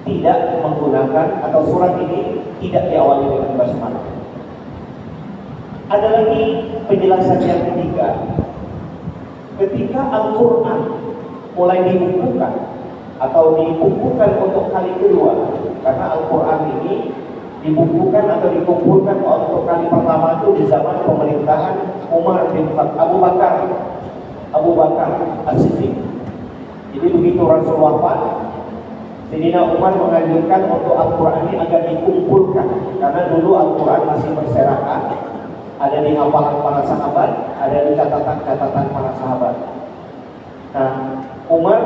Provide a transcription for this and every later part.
tidak menggunakan atau surat ini tidak diawali dengan basmalah. Ada lagi penjelasan yang ketiga. Ketika Al-Quran mulai dibukukan atau dibukukan untuk kali kedua, karena Al-Quran ini dibukukan atau dikumpulkan untuk kali pertama itu di zaman pemerintahan Abu Bakar As-Siddiq. Jadi begitu Rasul wafat, Sayyidina Umar menganjurkan untuk Al-Quran ini agar dikumpulkan, karena dulu Al-Quran masih berserakan, ada di hafalan para sahabat, ada di catatan-catatan para sahabat. Nah, Umar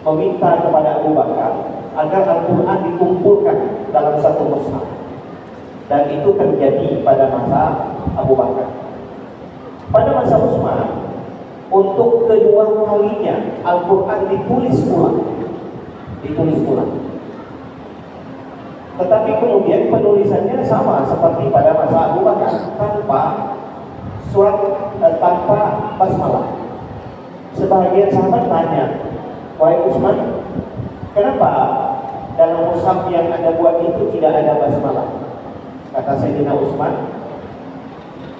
meminta kepada Abu Bakar agar Al-Quran dikumpulkan dalam satu mushaf, dan itu terjadi pada masa Abu Bakar. Pada masa Utsman, untuk kedua kalinya Al-Quran ditulis ulang. Tetapi kemudian penulisannya sama seperti pada masa Abu Bakar, tanpa tanpa basmalah. Sebagian sahabat tanya, wahai Utsman, kenapa dalam mushaf yang Anda buat itu tidak ada basmalah? Kata Sayyidina Utsman,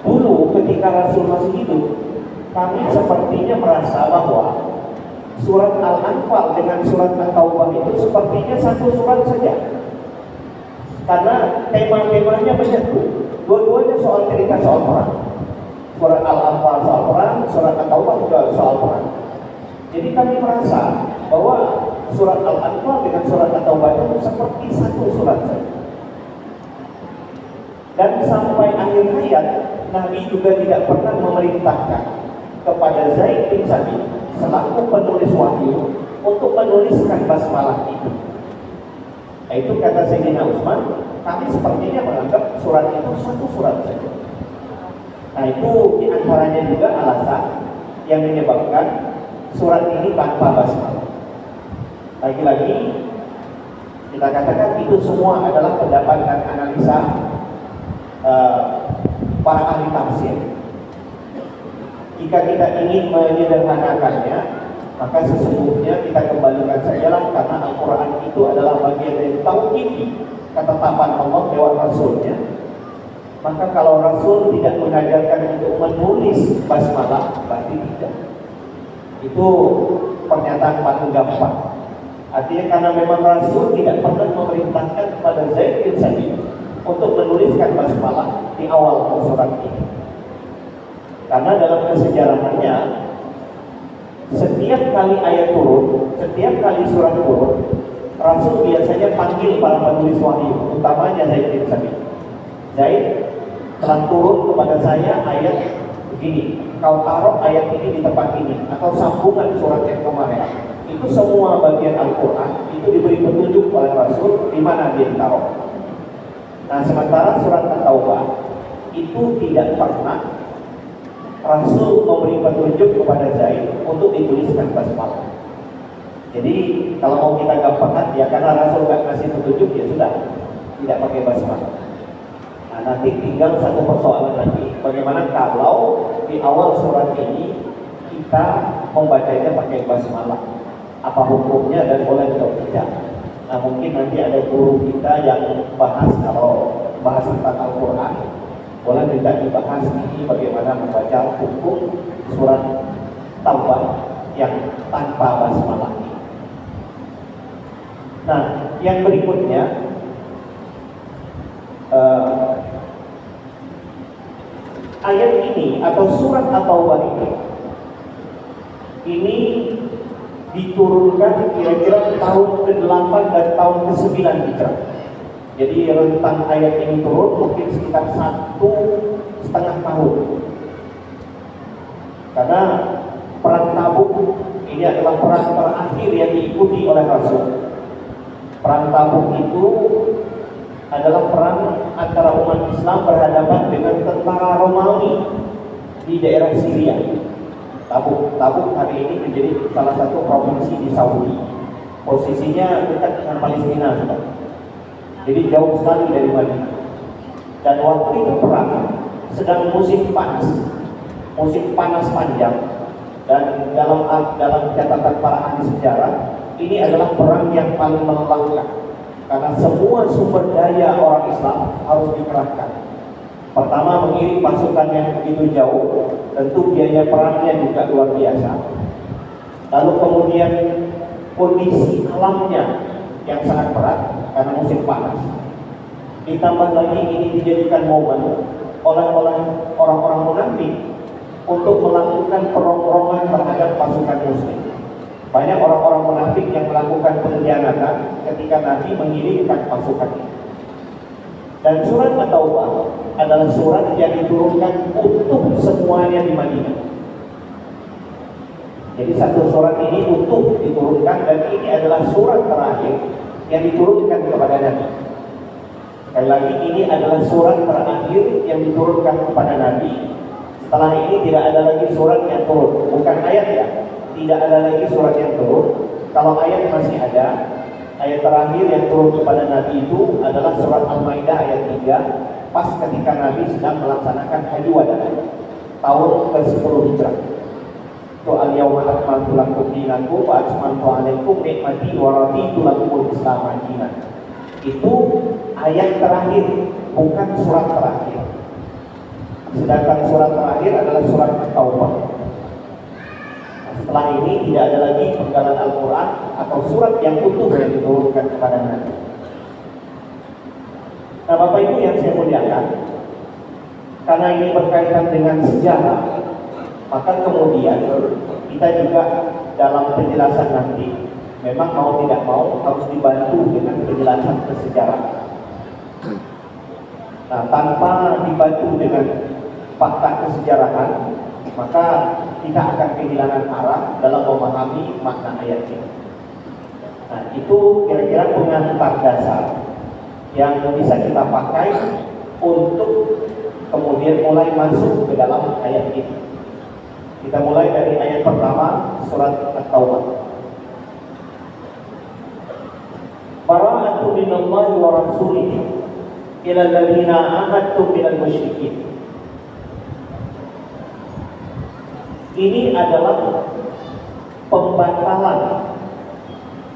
dulu ketika Rasul masih hidup, kami sepertinya merasa bahwa surat Al-Anfal dengan surat At-Taubah itu sepertinya satu surat saja, karena tema-temanya menyatu. Dua-duanya soal cerita soal perang. Surat Al-Anfal soal perang, surat At-Taubah juga soal perang. Jadi kami merasa bahwa surat Al-Anfal dengan surat At-Taubah itu seperti satu surat saja. Dan sampai akhir hayat, Nabi juga tidak pernah memerintahkan kepada Zaid bin Sabit selaku penulis wahyu untuk menuliskan basmalah itu. Itu kata Sayyidina Utsman, kami sepertinya menganggap surat itu satu surat saja. Nah, itu diantaranya juga alasan yang menyebabkan surat ini tanpa basmalah. Lagi-lagi kita katakan itu semua adalah pendapat dan analisa para ahli tafsir. Jika kita ingin menyederhanakannya, maka sesungguhnya kita kembalikan sajalah, karena Al-Quran itu adalah bagian dari tauqif, ketetapan Allah lewat Rasulnya. Maka kalau Rasul tidak mengajarkan untuk menulis basmalah, berarti tidak. Itu pernyataan paling gampang. Artinya karena memang Rasul tidak pernah memerintahkan kepada Zaid bin Sabit untuk menuliskan basmalah di awal surat ini. Karena dalam kesejarahannya, setiap kali ayat turun, setiap kali surat turun, Rasul biasanya panggil para penulis wahyu, utamanya Zaid bin Sabit. Zaid, telah turun kepada saya ayat begini, kau taruh ayat ini di tempat ini, atau sambungan surat yang kemarin. Itu semua bagian Al-Quran itu diberi petunjuk oleh Rasul di mana dia ditaruh. Nah, sementara surat At-Taubah itu tidak pernah Rasul memberi petunjuk kepada Zaid untuk dituliskan basmalah. Jadi kalau mau kita gampangkan, ya karena Rasul nggak kasih petunjuk, ya sudah tidak pakai basmalah. Nah, nanti tinggal satu persoalan lagi, bagaimana kalau di awal surat ini kita membacanya pakai basmalah? Apa hukumnya dan boleh atau tidak? Nah, mungkin nanti ada guru kita yang bahas, kalau bahas tentang Al-Quran, boleh tidak dibahas ini bagaimana membaca hukum surat Taubah yang tanpa basmalah. Nah, yang berikutnya ayat ini atau surat At-Taubah ini diturunkan kira-kira tahun ke-8 dan tahun ke-9 Hijrah. Jadi rentang ayat ini turun mungkin sekitar 1,5 tahun. Karena perang Tabuk ini adalah perang terakhir yang diikuti oleh Rasul. Perang Tabuk itu adalah perang antara umat Islam berhadapan dengan tentara Romawi di daerah Syria. Tabuk hari ini menjadi salah satu provinsi di Saudi. Posisinya dekat dengan Palestina, jadi jauh sekali dari Madinah. Dan waktu itu perang sedang musim panas panjang. Dan dalam catatan para ahli sejarah, ini adalah perang yang paling melelahkan karena semua sumber daya orang Islam harus dikerahkan. Pertama, mengirim pasukan yang begitu jauh, tentu biaya perangnya juga luar biasa. Lalu kemudian kondisi alamnya yang sangat berat karena musim panas. Ditambah lagi ini dijadikan momen oleh orang-orang munafik untuk melakukan perongrongan terhadap pasukan muslim. Banyak orang-orang munafik yang melakukan pengkhianatan ketika Nabi mengirimkan pasukan ini. Dan surat At-Taubah adalah surat yang diturunkan untuk semuanya di Madinah. Jadi satu surat ini utuh diturunkan, dan ini adalah surat terakhir yang diturunkan kepada Nabi. Sekali lagi, ini adalah surat terakhir yang diturunkan kepada Nabi. Setelah ini tidak ada lagi surat yang turun. Bukan ayat ya, tidak ada lagi surat yang turun. Kalau ayat masih ada. Ayat terakhir yang turun kepada Nabi itu adalah surat Al-Maidah ayat 3, pas ketika Nabi sedang melaksanakan haji wada tahun ke-10 Hijrah. Itu al-yawma akmaltu lakum dinakum wa atmamtu 'alaikum ni'mati wa raditu lakumul Islam dinan. Itu ayat terakhir, bukan surat terakhir. Sedangkan surat terakhir adalah surat Taubah. Setelah ini tidak ada lagi penggalan Al-Quran atau surat yang utuh yang diturunkan kepada Nabi. Nah, Bapak Ibu yang saya muliakan, karena ini berkaitan dengan sejarah, maka kemudian kita juga dalam penjelasan nanti memang mau tidak mau harus dibantu dengan penjelasan kesejarahan. Nah, tanpa dibantu dengan fakta kesejarahan, maka kita akan kehilangan arah dalam memahami makna ayat ini. Nah, itu kira-kira pengantar dasar yang bisa kita pakai untuk kemudian mulai masuk ke dalam ayat ini. Kita mulai dari ayat pertama surat At-Taubah. Bara'atun minallahi wa rasulihi ila alladziina 'ahadtum minal musyrikin. Ini adalah pembatalan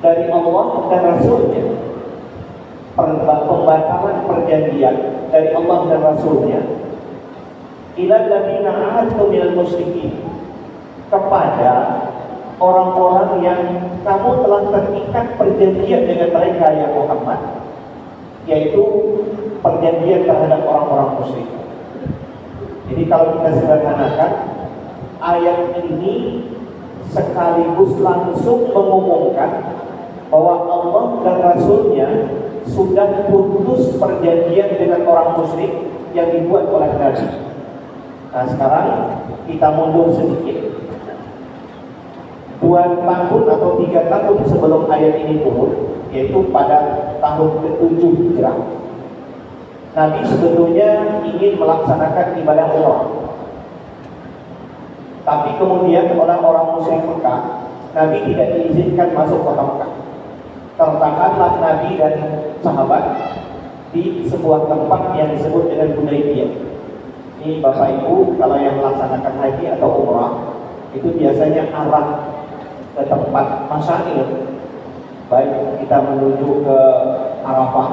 dari Allah dan Rasulnya, pembatalan perjanjian dari Allah dan Rasulnya ilal ladzina ahadtum minal musyrikin, kepada orang-orang yang kamu telah terikat perjanjian dengan mereka ya Muhammad, yaitu perjanjian terhadap orang-orang musyrik. Jadi kalau kita sederhanakan, ayat ini sekaligus langsung mengumumkan bahwa Allah dan Rasulnya sudah putus perjanjian dengan orang musyrik yang dibuat oleh Nabi. Nah, sekarang kita mundur sedikit. 2 tahun atau 3 tahun sebelum ayat ini turun, yaitu pada tahun ke-7 Hijrah, Nabi sebetulnya ingin melaksanakan ibadah umrah. Tapi kemudian oleh orang musyrik Mekah, Nabi tidak diizinkan masuk kota Mekah. Tertahanlah Nabi dan sahabat di sebuah tempat yang disebut dengan Hudaybiyah. Ini Bapak Ibu, kalau yang melaksanakan haji atau umrah, itu biasanya arah ke tempat masyair. Baik kita menuju ke Arafah,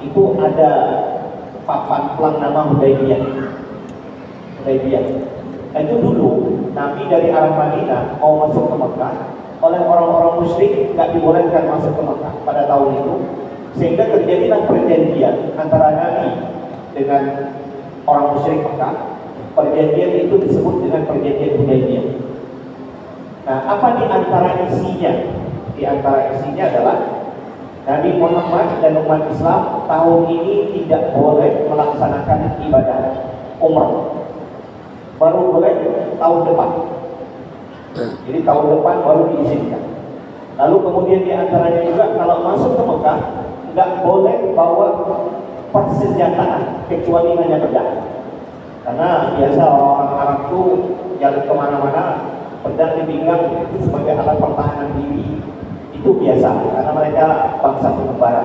itu ada papan pelang nama Hudaybiyah. Hudaybiyah. Itu dulu Nabi dari arah Madinah mau masuk ke Mekah, oleh orang-orang musyrik nggak dibolehkan masuk ke Mekah pada tahun itu, sehingga terjadilah perjanjian antara Nabi dengan orang musyrik Mekah. Perjanjian itu disebut dengan perjanjian Hudaybiyah. Nah, apa di antara isinya? Di antara isinya adalah Nabi Muhammad dan umat Islam tahun ini tidak boleh melaksanakan ibadah umrah. Baru boleh tahun depan. Jadi tahun depan baru diizinkan. Lalu kemudian di antaranya juga kalau masuk ke Mekah nggak boleh bawa persenjataan kecuali hanya pedang. Karena biasa orang-orang Arab itu jalan kemana-mana pedang di pinggang itu sebagai alat pertahanan diri, itu biasa karena mereka bangsa pengembara.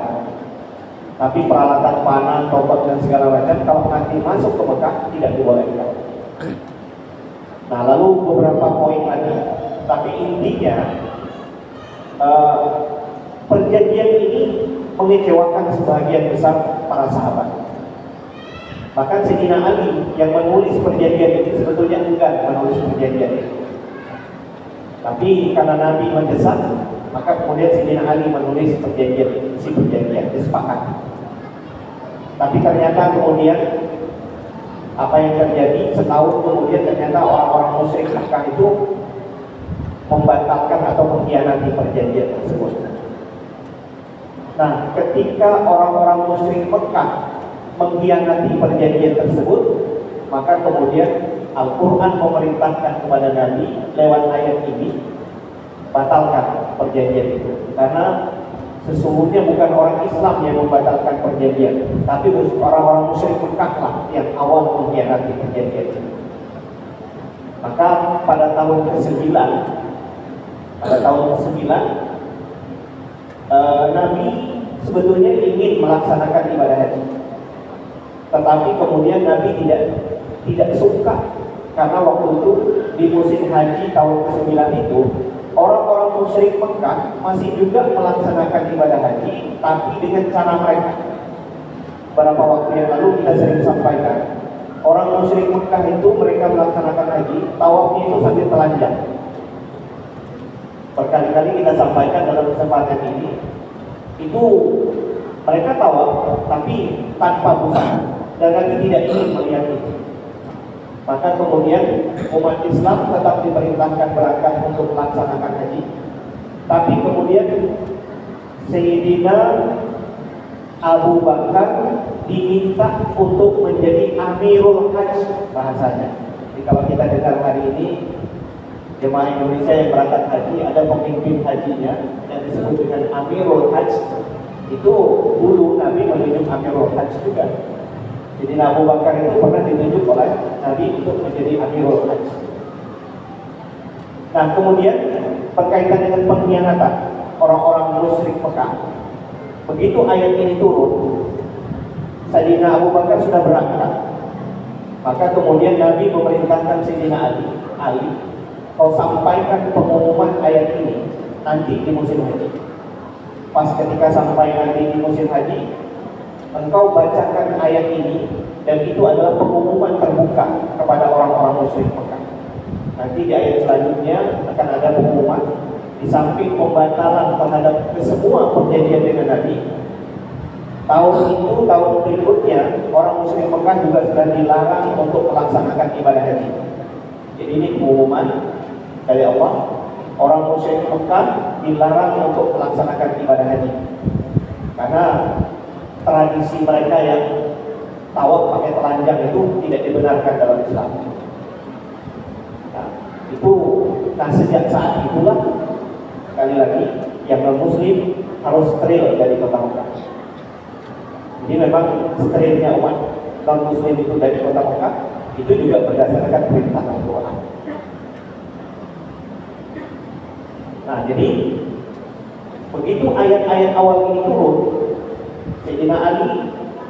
Tapi peralatan panah, tobat dan segala macam kalau nanti masuk ke Mekah tidak dibolehkan. Nah, lalu beberapa poin lagi, tapi intinya perjanjian ini mengecewakan sebagian besar para sahabat. Bahkan Sayyidina Ali yang menulis perjanjian ini sebetulnya enggan menulis perjanjian ini. Tapi karena Nabi mendesak, maka kemudian Sayyidina Ali menulis perjanjian, isi perjanjian, disepakati. Tapi ternyata kemudian apa yang terjadi setahun kemudian ternyata orang-orang musyrik Mekah itu membatalkan atau mengkhianati perjanjian tersebut. Nah, ketika orang-orang musyrik Mekah mengkhianati perjanjian tersebut, maka kemudian Al-Quran memerintahkan kepada Nabi lewat ayat ini, batalkan perjanjian itu. Karena sesungguhnya bukan orang Islam yang membatalkan perjanjian, tapi orang-orang musyrik Mekah lah yang awal mengkhianati perjanjian itu. Maka pada tahun ke-9, Nabi sebetulnya ingin melaksanakan ibadah haji. Tetapi kemudian Nabi tidak suka, karena waktu itu di musim haji tahun ke-9 itu orang-orang musyrik Mekah masih juga melaksanakan ibadah haji, tapi dengan cara mereka. Beberapa waktu yang lalu kita sering sampaikan, orang musyrik Mekah itu mereka melaksanakan haji, tawafnya itu sambil telanjang. Berkali-kali kita sampaikan dalam kesempatan ini, itu mereka tawaf tapi tanpa busana dan Nabi tidak ingin melihat itu. Maka kemudian umat Islam tetap diperintahkan berangkat untuk melaksanakan haji. Tapi kemudian Sayyidina Abu Bakar diminta untuk menjadi Amirul Hajj bahasanya. Jadi kalau kita dengar hari ini jemaah Indonesia yang berangkat haji, ada pemimpin hajinya yang disebut dengan Amirul Hajj. Itu dulu Nabi menunjuk Amirul Hajj juga. Jadi Abu Bakar itu pernah ditunjuk oleh Nabi untuk menjadi Amirul Hajj. Nah kemudian berkaitan dengan pengkhianatan orang-orang musyrik Mekah. Begitu ayat ini turun, Sayyidina Abu Bakar sudah berangkat. Maka kemudian Nabi memerintahkan Sayyidina Ali, kau sampaikan pengumuman ayat ini nanti di musim haji. Pas ketika sampai nanti di musim haji, engkau bacakan ayat ini, dan itu adalah pengumuman terbuka kepada orang-orang musyrik Mekah. Nanti di ayat selanjutnya akan ada pengumuman, di samping pembatalan terhadap kesemua perjanjian dengan Nabi. Tahun itu, tahun berikutnya, orang musyrik Mekah juga sudah dilarang untuk melaksanakan ibadah haji. Jadi ini pengumuman dari Allah, orang musyrik Mekah dilarang untuk melaksanakan ibadah haji. Karena tradisi mereka yang tawaf pakai telanjang itu tidak dibenarkan dalam Islam. Nah sejak saat itulah, sekali lagi, yang non-muslim harus steril dari kota Mekah. Jadi memang sterilnya umat non-muslim itu dari kota Mekah itu juga berdasarkan perintah Al-Quran. Nah jadi begitu ayat-ayat awal ini turun, Sayyidina Ali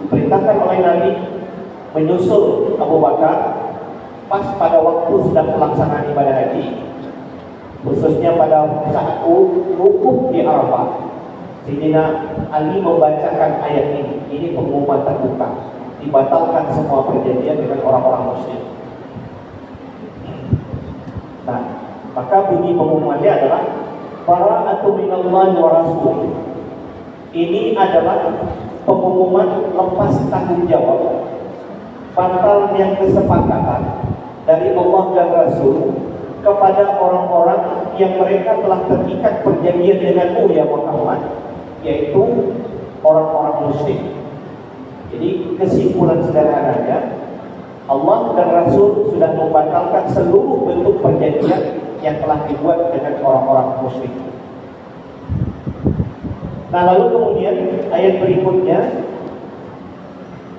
diperintahkan oleh Nabi menyusul Abu Bakar pas pada waktu sedang pelaksanaan ibadah haji, khususnya pada saat wukuf di Arafah. Sayyidina Ali membacakan ayat ini. Ini pengumuman terbuka, dibatalkan semua perjanjian dengan orang-orang musyrik. Nah, maka bunyi pengumumannya adalah bara'atu minallahi wa rasulih. Ini adalah pengumuman lepas tanggung jawab, batalnya kesepakatan dari Allah dan Rasul kepada orang-orang yang mereka telah terikat perjanjian denganmu ya Muhammad, yaitu orang-orang musyrik. Jadi kesimpulan sederhananya, Allah dan Rasul sudah membatalkan seluruh bentuk perjanjian yang telah dibuat dengan orang-orang musyrik. Nah lalu kemudian ayat berikutnya,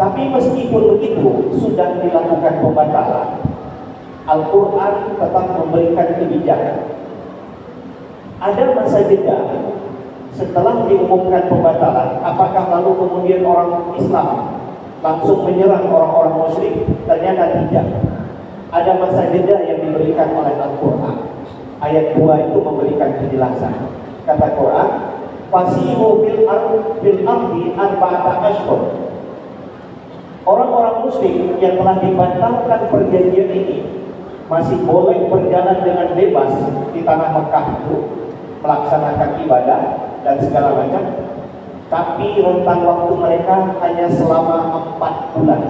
tapi meskipun begitu sudah dilakukan pembatalan, Al-Quran tetap memberikan kebijakan. Ada masa jeda setelah diumumkan pembatalan. Apakah lalu kemudian orang Islam langsung menyerang orang-orang musyrik? Ternyata tidak. Ada masa jeda yang diberikan oleh Al-Quran. Ayat 2 itu memberikan penjelasan. Kata Quran, fasihu fil ardi arba'ata ashhur. Orang-orang musyrik yang telah dibatalkan perjanjian ini masih boleh berjalan dengan bebas di tanah Mekah itu, melaksanakan ibadah dan segala macam, tapi rentang waktu mereka hanya selama 4 bulan.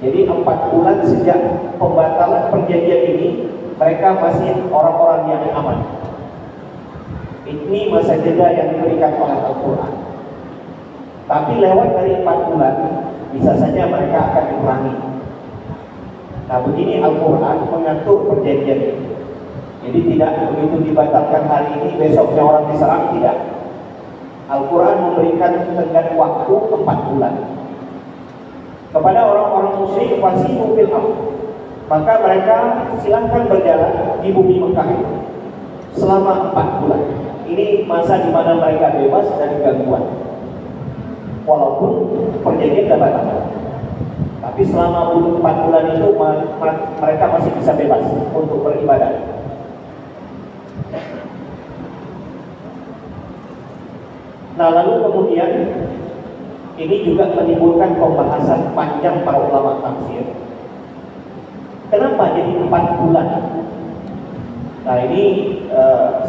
Jadi 4 bulan sejak pembatalan perjanjian ini, mereka masih orang-orang yang aman. Ini masa jeda yang diberikan oleh Al-Quran. Tapi lewat dari 4 bulan, bisa saja mereka akan diperangi. Nah, begini Al-Quran mengatur perjanjian ini. Jadi tidak begitu dibatalkan hari ini, besoknya orang diserang, tidak. Al-Quran memberikan tenggat waktu 4 bulan. Kepada orang-orang musyrik, fasihu fil ardh, maka mereka silahkan berjalan di bumi Mekah itu selama 4 bulan. Ini masa di mana mereka bebas dari gangguan. Walaupun perjanjian sudah batal, tapi selama 4 bulan itu mereka masih bisa bebas untuk beribadah. Nah, lalu kemudian ini juga menimbulkan pembahasan panjang para ulama tafsir. Kenapa jadi 4 bulan? Nah, ini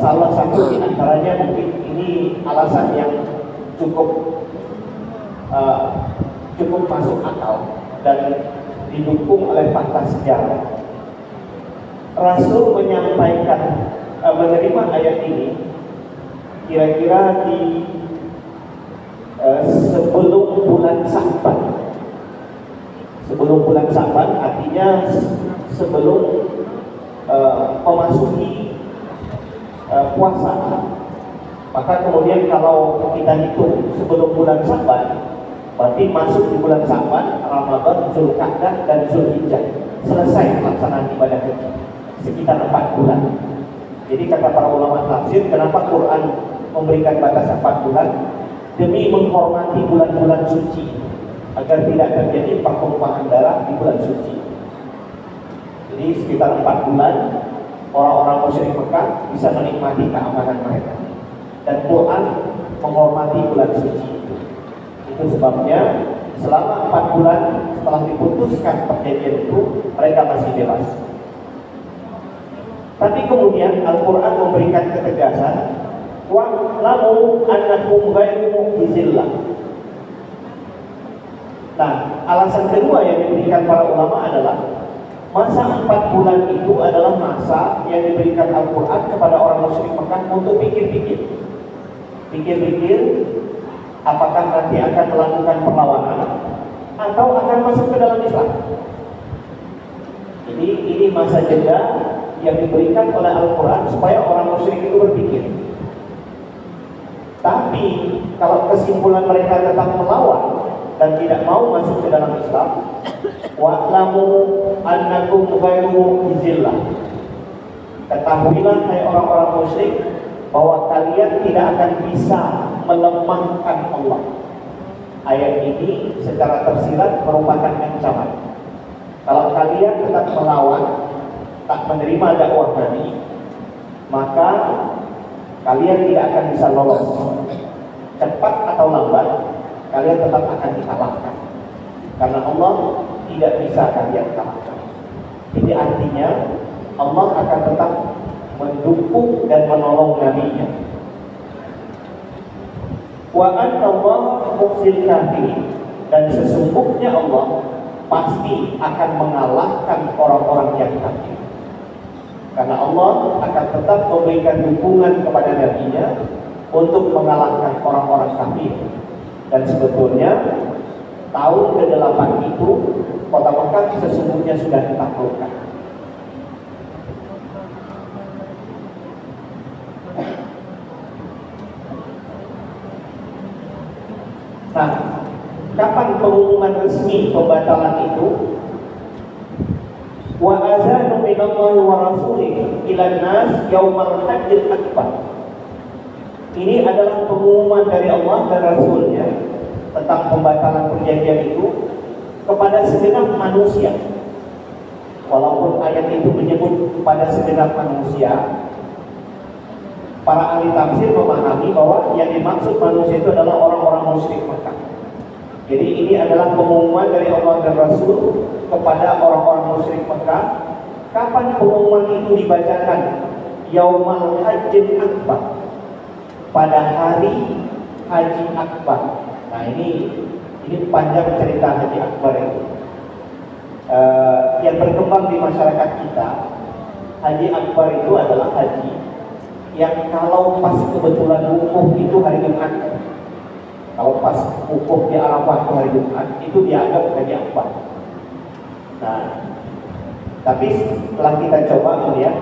salah satu di antaranya mungkin ini alasan yang cukup masuk akal dan didukung oleh fakta sejarah. Rasul menyampaikan menerima ayat ini kira-kira di sebelum bulan Sa'ban. Sebelum bulan Sa'ban artinya sebelum memasuki puasa. Maka kemudian kalau kita hitung sebelum bulan Sa'ban, berarti masuk di bulan Sa'ban, Ramadan, Zulqa'dah dan Zulhijjah. Selesai pelaksanaan ibadah haji sekitar 4 bulan. Jadi kata para ulama tafsir, kenapa Quran memberikan batas 4 bulan? Demi menghormati bulan-bulan suci, agar tidak terjadi pertumpahan darah di bulan suci. Jadi sekitar 4 bulan orang-orang musyrik Mekah bisa menikmati keamanan mereka. Dan Quran menghormati bulan suci. Itu sebabnya selama 4 bulan setelah diputuskan perjanjian itu, mereka masih bebas. Tapi kemudian Al-Quran memberikan ketegasan, wa'lamu annakum ghairu mu'jizillah. Nah, alasan kedua yang diberikan para ulama adalah masa 4 bulan itu adalah masa yang diberikan Al-Quran kepada orang musyrik Mekah untuk pikir-pikir. Pikir-pikir apakah nanti akan melakukan perlawanan atau akan masuk ke dalam Islam. Jadi ini masa jeda yang diberikan oleh Al-Quran supaya orang musyrik itu berpikir. Tapi kalau kesimpulan mereka tetap melawan dan tidak mau masuk ke dalam Islam, wa'lamu annakum ghairu mu'jizillah. Ketahuilah hai orang-orang musyrik bahwa kalian tidak akan bisa melemahkan Allah. Ayat ini secara tersirat merupakan ancaman. Kalau kalian tetap melawan, tak menerima dakwah Nabi, maka kalian tidak akan bisa lolos. Cepat atau lambat, kalian tetap akan dikalahkan. Karena Allah tidak bisa kalian kalahkan. Jadi artinya Allah akan tetap mendukung dan menolong Nabi-Nya. Wa anna Allah mukhzil kafirin, dan sesungguhnya Allah pasti akan mengalahkan orang-orang yang kafir. Karena Allah akan tetap memberikan dukungan kepada Nabi-Nya untuk mengalahkan orang-orang kafir. Dan sebetulnya tahun ke-8 itu kota Mekah sesungguhnya sudah ditaklukkan. Nah, kapan pengumuman resmi pembatalan itu? Wa azanu minallahi wa rasulih ila nas yaumal hajjil akbar. Ini adalah pengumuman dari Allah dan Rasulnya tentang pembatalan perjanjian itu kepada segenap manusia. Walaupun ayat itu menyebut kepada segenap manusia, para ahli tafsir memahami bahwa yang dimaksud manusia itu adalah orang-orang musyrik Mekah. Jadi ini adalah pengumuman dari Allah dan Rasul kepada orang-orang musyrik Mekah. Kapan pengumuman itu dibacakan? Yaumal Hajjil Akbar, pada hari Haji Akbar. Nah ini panjang cerita Haji Akbar itu. Yang berkembang di masyarakat kita, Haji Akbar itu adalah haji yang kalau pas kebetulan wukuf itu hari Jumat. Kalau pas wukuf di Arafah hari Jumat, itu dianggap Haji Akbar. Nah, tapi setelah kita coba melihat,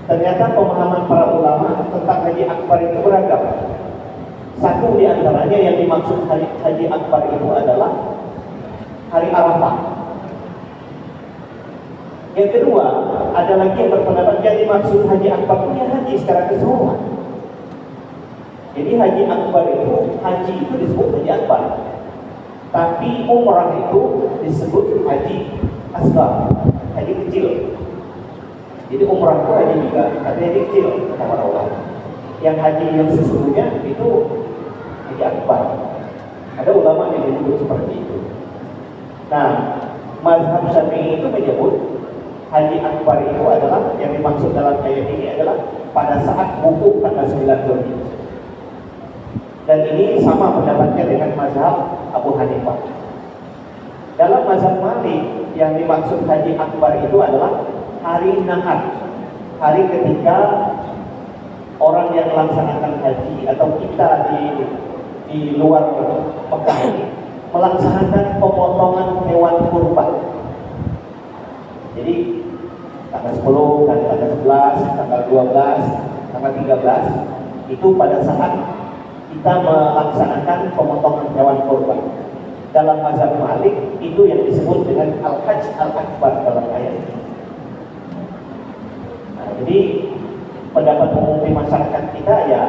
ternyata pemahaman para ulama tentang Haji Akbar itu beragam. Satu di antaranya yang dimaksud Haji Akbar itu adalah hari Arafah. Yang kedua, ada lagi yang berpendapat yang dimaksud Haji Akbar itu haji secara keseluruhan. Jadi Haji Akbar itu, haji itu disebut Haji Akbar. Tapi umrah itu disebut Haji Asghar, haji kecil. Jadi umrah itu haji juga, tapi haji kecil kata para ulama. Yang haji yang sesungguhnya itu Haji Akbar. Ada ulama yang menyebut seperti itu. Nah, mazhab Syafi'i itu menyebut Haji Akbar itu adalah yang dimaksud dalam ayat ini adalah pada saat wukuf tanggal 9 Zulhijjah. Dan ini sama pendapatnya dengan mazhab Abu Hanifah. Dalam mazhab Malik yang dimaksud Haji Akbar itu adalah hari Nahar, hari ketika orang yang melaksanakan haji atau kita di luar Mekah ini melaksanakan pemotongan hewan kurban. Jadi tanggal 10, tanggal 11, tanggal 12, tanggal 13 itu pada saat kita melaksanakan pemotongan hewan kurban. Dalam mazhab Malik itu yang disebut dengan Al-Hajj Al-Akbar dalam ayat ini. Nah, jadi pendapat umum di masyarakat kita ya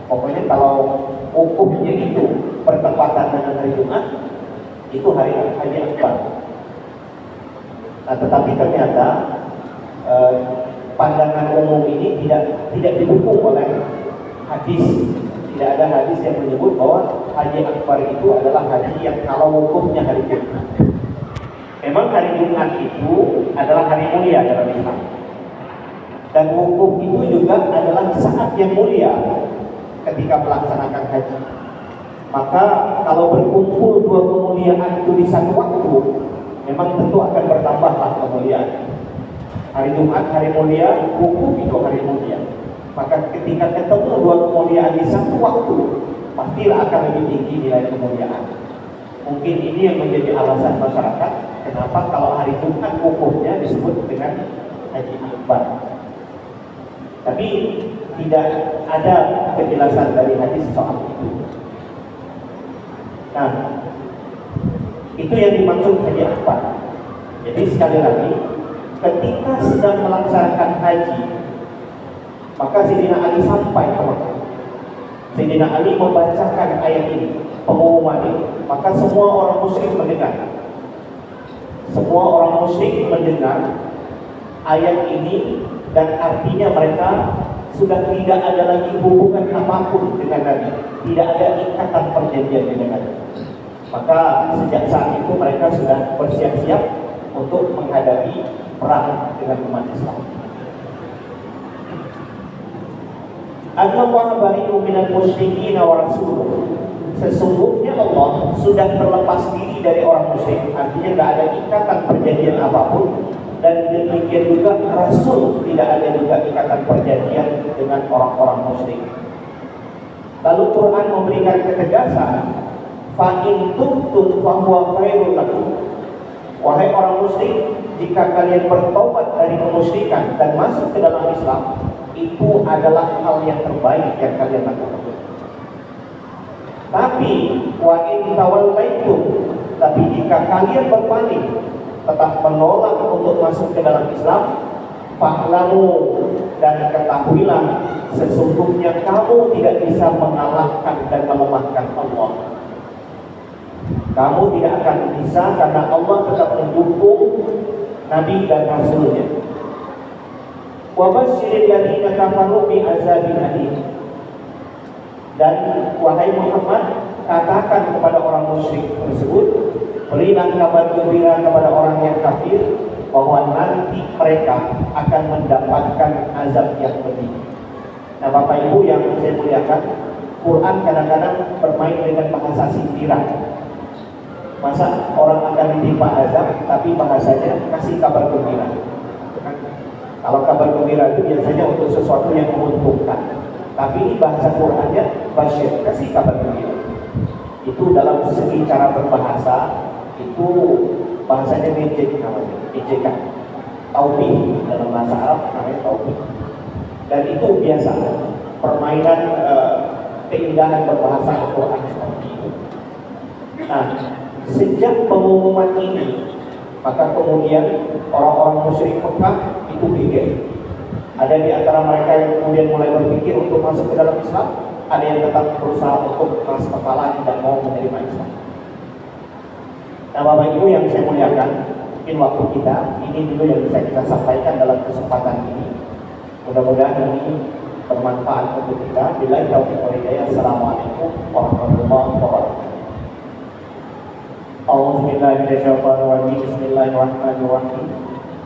pokoknya kalau wukufnya itu bertepatan dengan hari Jumat itu hari Haji Akbar. Nah, tetapi ternyata pandangan umum ini tidak didukung oleh hadis. Tidak ada hadis yang menyebut bahwa Haji Akbar itu adalah haji yang kalau wukufnya hari Jumat. Memang hari Jumat itu adalah hari mulia dalam Islam. Dan wukuf itu juga adalah saat yang mulia ketika melaksanakan haji. Maka kalau berkumpul dua kemuliaan itu di satu waktu, memang tentu akan bertambahlah kemuliaan. Hari Jumat hari mulia, wukuf itu hari mulia. Maka ketika ketemu dua kemuliaan di satu waktu, pastilah akan lebih tinggi nilai kemuliaan. Mungkin ini yang menjadi alasan masyarakat kenapa kalau hari Jumat wukufnya disebut dengan Haji Akbar. Tapi tidak ada penjelasan dari hadis soal itu. Nah, itu yang dimaksud Haji Akbar. Jadi sekali lagi, ketika sedang melaksanakan haji, maka Sayyidina Ali sampai ke Mekah. Sayyidina Ali membacakan ayat ini, pengumuman ini. Maka semua orang musyrik mendengar. Semua orang musyrik mendengar ayat ini dan artinya mereka sudah tidak ada lagi hubungan apapun dengan Nabi. Tidak ada ikatan perjanjian dengan Nabi. Maka sejak saat itu mereka sudah bersiap-siap untuk menghadapi perang dengan umat Islam. Allah bari'u minal musyrikin wa rasuluh. Sesungguhnya Allah sudah terlepas diri dari orang musyrik. Artinya tidak ada ikatan perjanjian apapun. Dan demikian juga Rasul tidak ada juga ikatan perjanjian dengan orang-orang musyrik. Lalu Quran memberikan ketegasan, fa in tubtum fa huwa khairul lakum. Wahai orang musyrik, jika kalian bertobat dari kemusyrikan dan masuk ke dalam Islam, itu adalah hal yang terbaik yang kalian lakukan. Tapi wa in tawallaitum, tapi jika kalian berpaling, tetap menolak untuk masuk ke dalam Islam, fa'lamu, dan ketahuilah sesungguhnya kamu tidak bisa mengalahkan dan melemahkan Allah. Kamu tidak akan bisa karena Allah tetap mendukung Nabi dan Rasulnya. Wa basyiril ladzina kafaru bi'adzabin alim. Dan wahai Muhammad, katakan kepada orang musyrik tersebut, berilah kabar gembira kepada orang yang kafir bahwa nanti mereka akan mendapatkan azab yang pedih. Nah, Bapak Ibu yang saya muliakan, Quran kadang-kadang bermain dengan bahasa sindiran. Masa orang akan ditimpa azab, tapi bahasanya kasih kabar gembira. Kalau kabar gembira itu biasanya untuk sesuatu yang menguntungkan. Tapi ini bahasa Qurannya basyir, kasih kabar gembira. Itu dalam segi cara berbahasa, itu bahasanya ejek namanya, ejekan. Taubih dalam bahasa Arab namanya taubih. Dan itu biasa, permainan keindahan berbahasa Al-Quran seperti itu. Nah, sejak pengumuman ini, maka kemudian orang-orang musyrik Mekah itu geger. Ada di antara mereka yang kemudian mulai berpikir untuk masuk ke dalam Islam, ada yang tetap berusaha untuk keras kepala tidak mau menerima Islam. Nah, Bapak Ibu yang saya muliakan, mungkin waktu kita ini dulu yang bisa kita sampaikan dalam kesempatan ini. Mudah-mudahan ini bermanfaat untuk kita. Billahi taufiq wal hidayah. Assalamualaikum warahmatullahi wabarakatuh. A'udzubillahi minasyaitonir rajim. Bismillahirrahmanirrahim.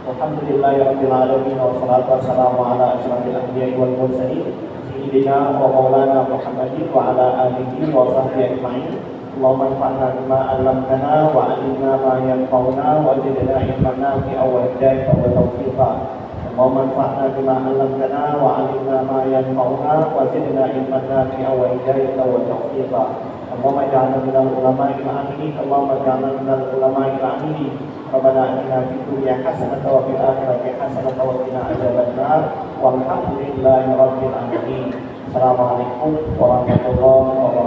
Alhamdulillahirabbil alamin wassalatu wassalamu ala asyrafil anbiya'i wal mursalin sayyidina wa maulana Muhammadin wa ala alihi wa sahbihi ajma'in. Allahumma anfa'na bima 'allamtana wa 'allimna ma yanfa'una wa zidna ilman nafi'an wa hidayatan wa tawfiqan. Allahumma anfa'na bima 'allamtana wa 'allimna ma yanfa'una wa zidna ilman nafi'an wa hidayatan wa tawfiqan. Allahumma ij'alna minal ulama'il 'amilin. Allahumma ij'alna minal ulama'il 'amilin. Rabbana atina fid dunya hasanatan wa fil akhirati hasanatan wa qina adzabannar. Walhamdulillahi rabbil alamin. Assalamualaikum warahmatullahi wabarakatuh.